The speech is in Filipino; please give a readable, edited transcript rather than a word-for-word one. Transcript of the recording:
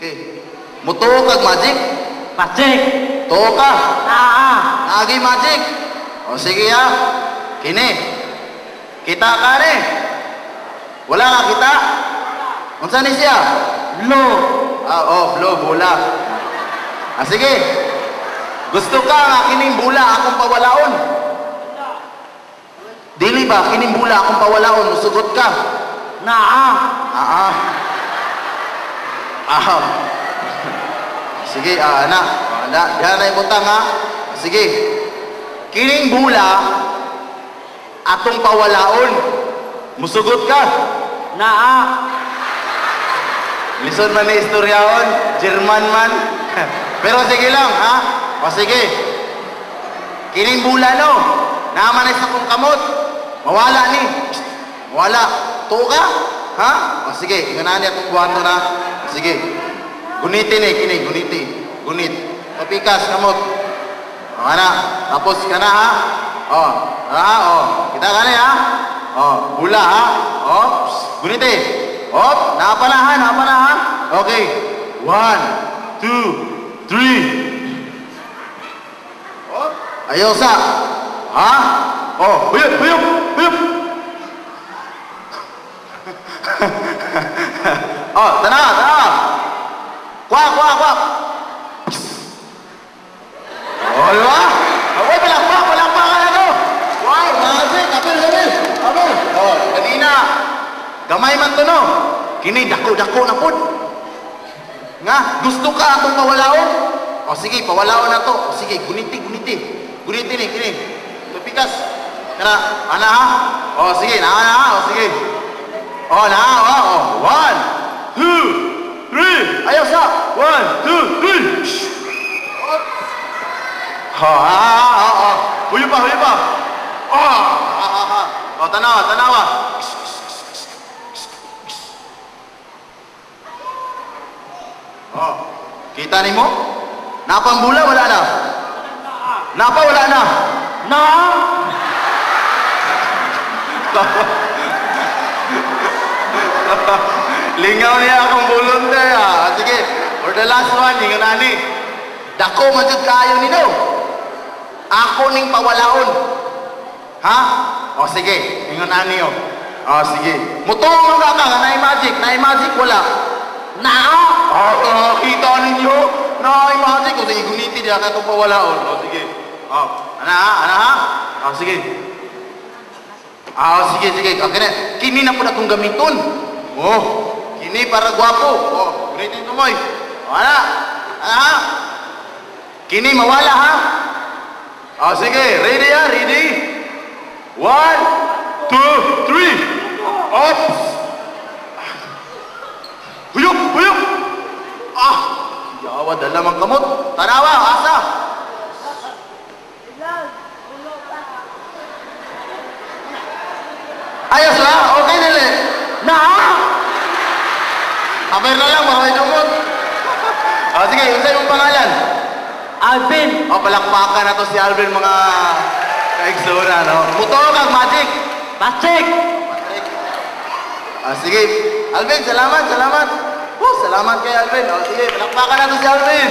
Okay. Mutuo kag magic? Magic. Tuo ka? Naa. Nagi magic? O sige ha. Kini. Kita ka ni? Wala ka kita? Unsa ni siya? Low. Flow, bula. Sige. Gusto ka nga kining bula akong pawalaon? Dili ba kining bula akong pawalaon musugot ka? Naa. Sige, anak. Diyan na ibutang ha. Sige. Kining bula atong pawalaon musugot ka? Naa. Lisod man ni istoryahon, German man. Pero sige lang, ha? O sige. Kining bula no, naman sa kong kamot. Mawala ni. Mawala. Tuo ka? Ha? O sige, inganahan niya kung buhato na. Sige. Gunitin eh, kini, guniti. Gunit. Papikas, kamot. O, anak. Tapos ka na, ha? O, kita ka na, ha? O, bula, ha? O, guniti. Hop, napanahan. Okay. 1, 2, 3. Hop. Ayaw sa. Ha? Oh, huyop. Oh, tana. Kwak. Oh, diba? Away, palakpak ka na to. Wow, magic. Kapil. Oh, kanina. Gamay man to, no? Kini, dako na po. Nga, gusto ka akong pawalaon? O sige, pawalaon na to. O sige, guniti. Guniti ni, kini. Tupikas. Kana, ana ha? O sige, na ha? O sige. O, na ha? O, 1, 2, 3. Ayaw sa. 1, 2, 3. Huyo pa. O, tanawa. Oh, kita ni mo? Napang bula wala na? Napa wala na? Lingaw niya akong bulon tayo. Sige, for the last one, yung nani. Dako man jud kayo nino. Ako ning pawalaon. Ha? O sige, yung nani o. O sige. Mutuong ka naay magic wala. Kita ninyo. Naimagine ko. Sige, guniti diya ka itong pawalaon. O, sige. Ana ha? O, sige. Sige. Kini na po na itong gamiton. Kini para gwapo. Gunitin ito mo'y. Ana ha? Kini mawala ha? Sige. Ready ha? Ready? 1, 2, 3. Ops! Huyop! Yawa, dala mang kamot. Tanawa, asa? Ayos ba? Okay nila. Aper na lang, maraming kamot. Sige, unsay mong pangalan? Alvin. Palakpakan na to si Alvin, mga kaigsura, no? Mutuo kag magic. Magic. Sige. Alvin, salamat. Salamat kay Alvin. Sige, palakpakan na to si Alvin.